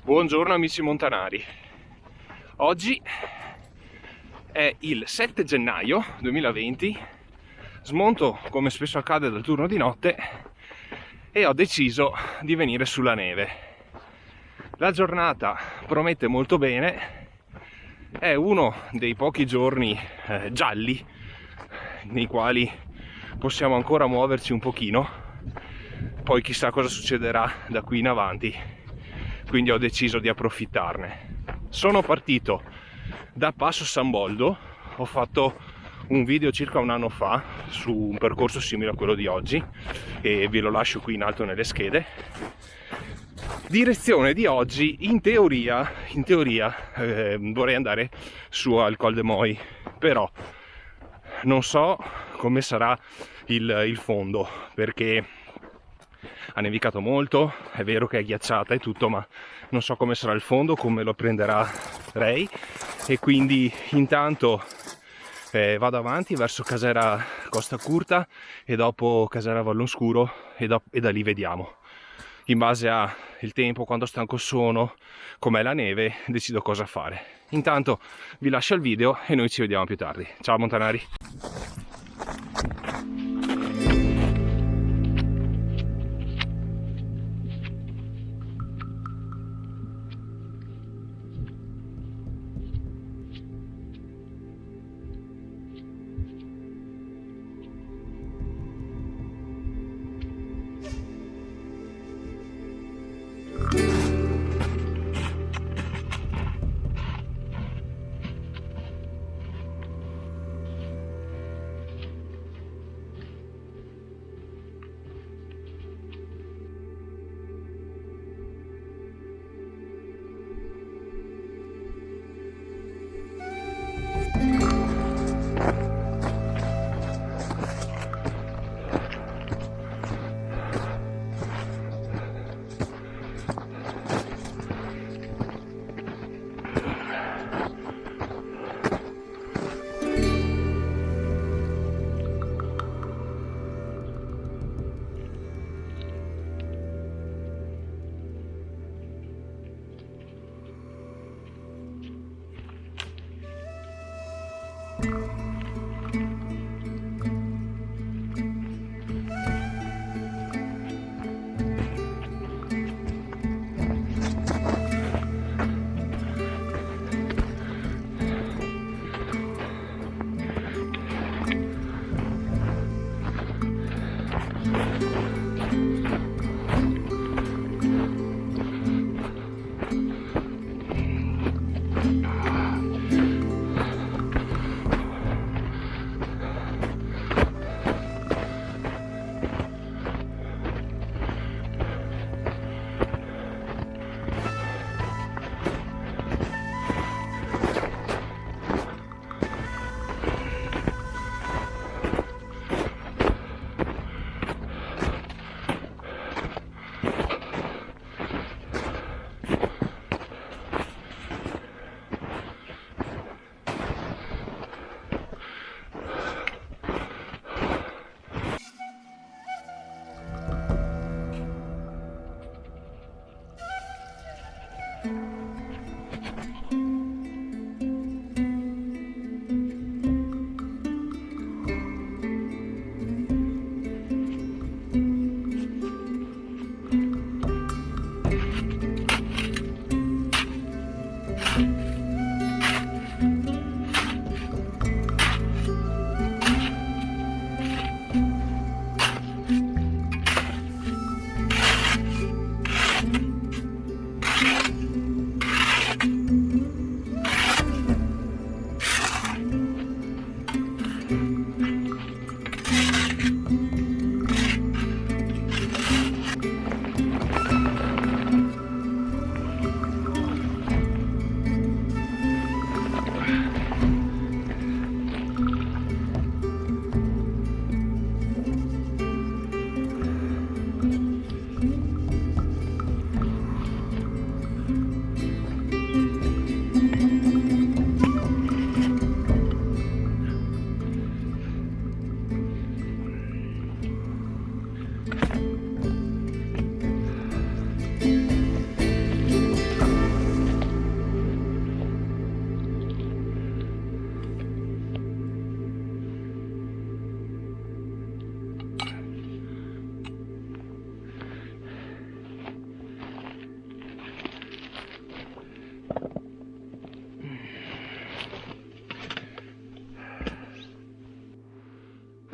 Buongiorno amici montanari, oggi è il 7 gennaio 2020, smonto come spesso accade dal turno di notte e ho deciso di venire sulla neve. La giornata promette molto bene, è uno dei pochi giorni gialli nei quali possiamo ancora muoverci un pochino, poi chissà cosa succederà da qui in avanti. Quindi ho deciso di approfittarne. Sono partito da Passo San Boldo, ho fatto un video circa un anno fa su un percorso simile a quello di oggi e ve lo lascio qui in alto nelle schede. Direzione di oggi, in teoria vorrei andare su al Col de Moi, però non so come sarà il fondo, perché ha nevicato molto, è vero che è ghiacciata e tutto, ma non so come sarà il fondo, come lo prenderà Ray, e quindi intanto vado avanti verso Casera Costa Curta e dopo Casera Valloscuro e da lì vediamo. In base al tempo, quanto stanco sono, com'è la neve, decido cosa fare. Intanto vi lascio il video e noi ci vediamo più tardi. Ciao montanari!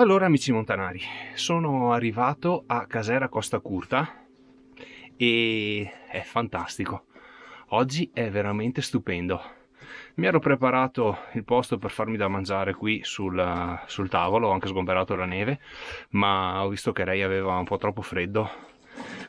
Allora amici montanari, sono arrivato a Casera Costa Curta e è fantastico. Oggi è veramente stupendo. Mi ero preparato il posto per farmi da mangiare qui sul tavolo, ho anche sgomberato la neve, ma ho visto che lei aveva un po' troppo freddo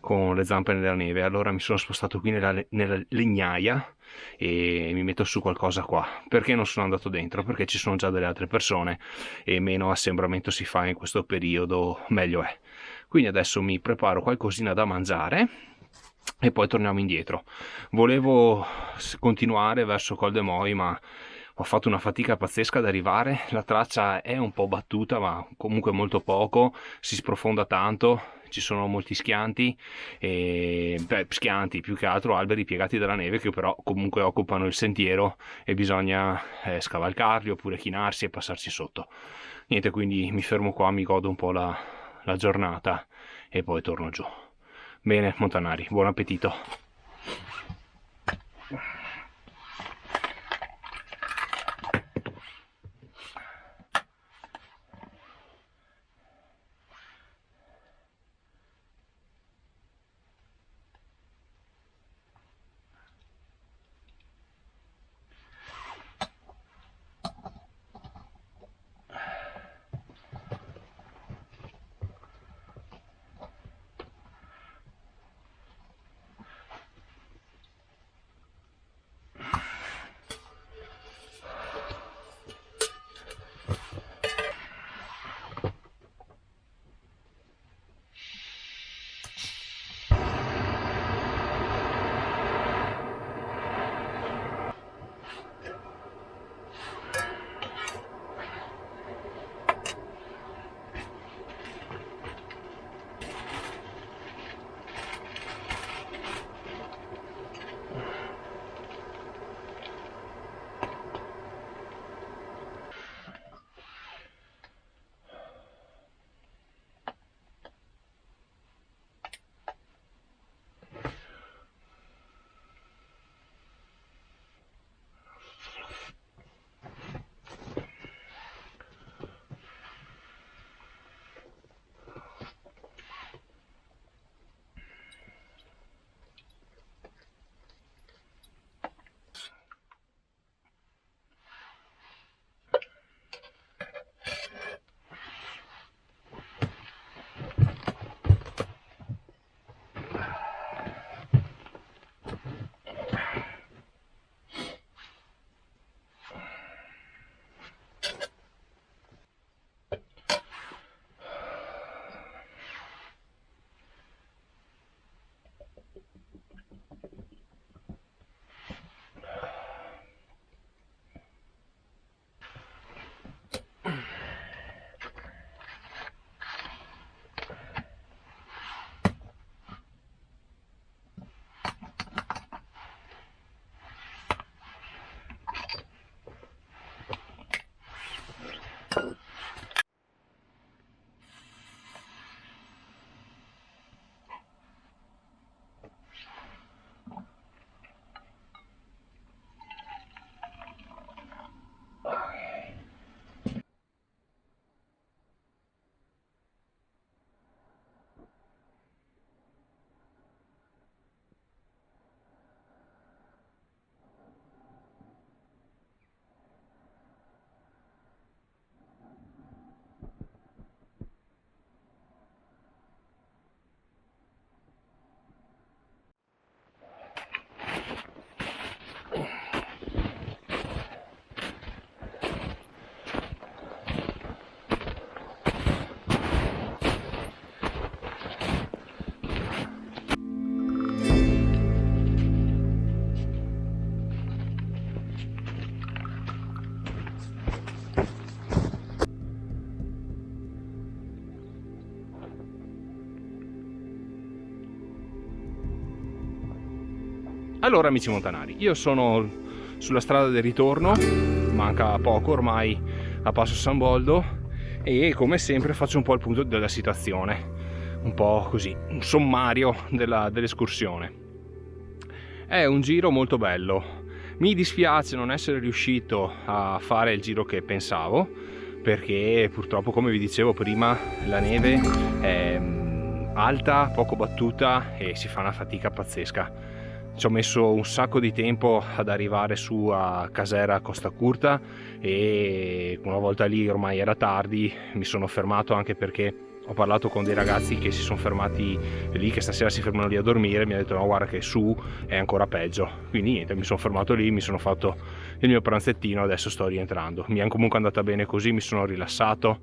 con le zampe nella neve, allora mi sono spostato qui nella legnaia e mi metto su qualcosa qua. Perché non sono andato dentro? Perché ci sono già delle altre persone e meno assembramento si fa in questo periodo, meglio è. Quindi adesso mi preparo qualcosina da mangiare e poi torniamo indietro. Volevo continuare verso Col de Moi, ma ho fatto una fatica pazzesca ad arrivare. La traccia è un po' battuta, ma comunque molto poco, si sprofonda tanto, ci sono molti schianti, schianti più che altro alberi piegati dalla neve che però comunque occupano il sentiero e bisogna scavalcarli oppure chinarsi e passarci sotto. Niente, quindi mi fermo qua, mi godo un po' la giornata e poi torno giù. Bene, montanari, buon appetito! Allora amici montanari, io sono sulla strada del ritorno, manca poco ormai a Passo San Boldo e come sempre faccio un po' il punto della situazione, un po' così, un sommario dell'escursione. È un giro molto bello, mi dispiace non essere riuscito a fare il giro che pensavo, perché purtroppo, come vi dicevo prima, la neve è alta, poco battuta e si fa una fatica pazzesca. Ci ho messo un sacco di tempo ad arrivare su a Casera Costa Curta e una volta lì ormai era tardi, mi sono fermato anche perché ho parlato con dei ragazzi che si sono fermati lì, che stasera si fermano lì a dormire, mi ha detto no guarda che su è ancora peggio, quindi niente, mi sono fermato lì, mi sono fatto il mio pranzettino, adesso sto rientrando. Mi è comunque andata bene così, mi sono rilassato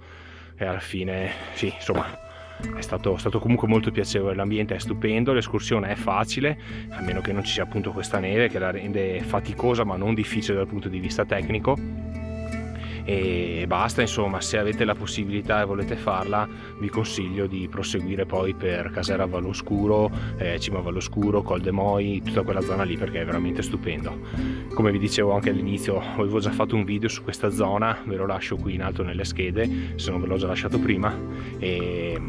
e alla fine sì, insomma è stato comunque molto piacevole, l'ambiente è stupendo, l'escursione è facile, a meno che non ci sia appunto questa neve che la rende faticosa ma non difficile dal punto di vista tecnico. E basta, insomma, se avete la possibilità e volete farla vi consiglio di proseguire poi per Casera Valloscuro, Cima Valloscuro, Col de Moi, tutta quella zona lì, perché è veramente stupendo. Come vi dicevo anche all'inizio, avevo già fatto un video su questa zona, ve lo lascio qui in alto nelle schede se non ve l'ho già lasciato prima, e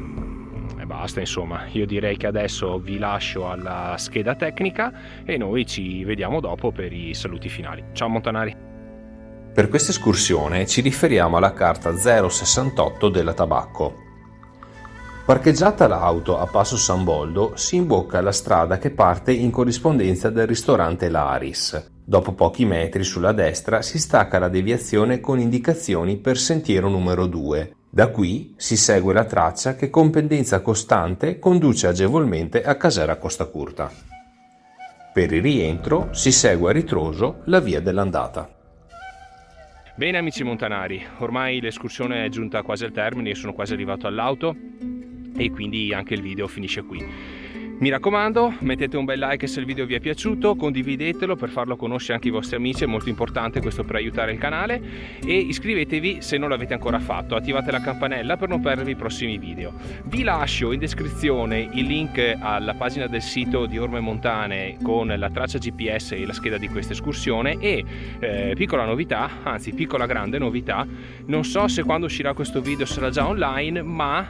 basta, insomma. Io direi che adesso vi lascio alla scheda tecnica e noi ci vediamo dopo per i saluti finali. Ciao montanari! Per questa escursione ci riferiamo alla carta 068 della Tabacco. Parcheggiata l'auto a Passo San Boldo, si imbocca la strada che parte in corrispondenza del ristorante L'Aris. Dopo pochi metri sulla destra si stacca la deviazione con indicazioni per sentiero numero 2. Da qui si segue la traccia che con pendenza costante conduce agevolmente a Casera Costa Curta. Per il rientro si segue a ritroso la via dell'andata. Bene amici montanari, ormai l'escursione è giunta quasi al termine, io sono quasi arrivato all'auto e quindi anche il video finisce qui. Mi raccomando, mettete un bel like se il video vi è piaciuto, condividetelo per farlo conoscere anche ai vostri amici, è molto importante questo per aiutare il canale, e iscrivetevi se non l'avete ancora fatto, attivate la campanella per non perdervi i prossimi video. Vi lascio in descrizione il link alla pagina del sito di Orme Montane con la traccia GPS e la scheda di questa escursione e piccola novità, anzi piccola grande novità, non so se quando uscirà questo video sarà già online, ma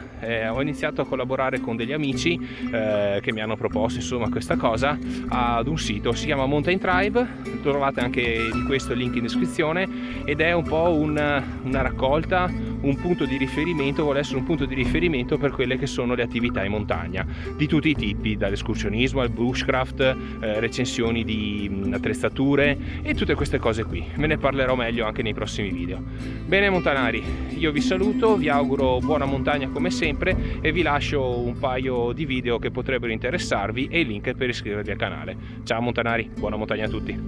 ho iniziato a collaborare con degli amici che mi hanno proposto insomma questa cosa ad un sito, si chiama Mountain Tribe, trovate anche di questo il link in descrizione, ed è un po' una raccolta, un punto di riferimento, vuole essere un punto di riferimento per quelle che sono le attività in montagna di tutti i tipi, dall'escursionismo al bushcraft, recensioni di attrezzature e tutte queste cose qui. Ve ne parlerò meglio anche nei prossimi video. Bene montanari, io vi saluto, vi auguro buona montagna come sempre e vi lascio un paio di video che potrebbero interessarvi e il link per iscrivervi al canale. Ciao montanari, buona montagna a tutti!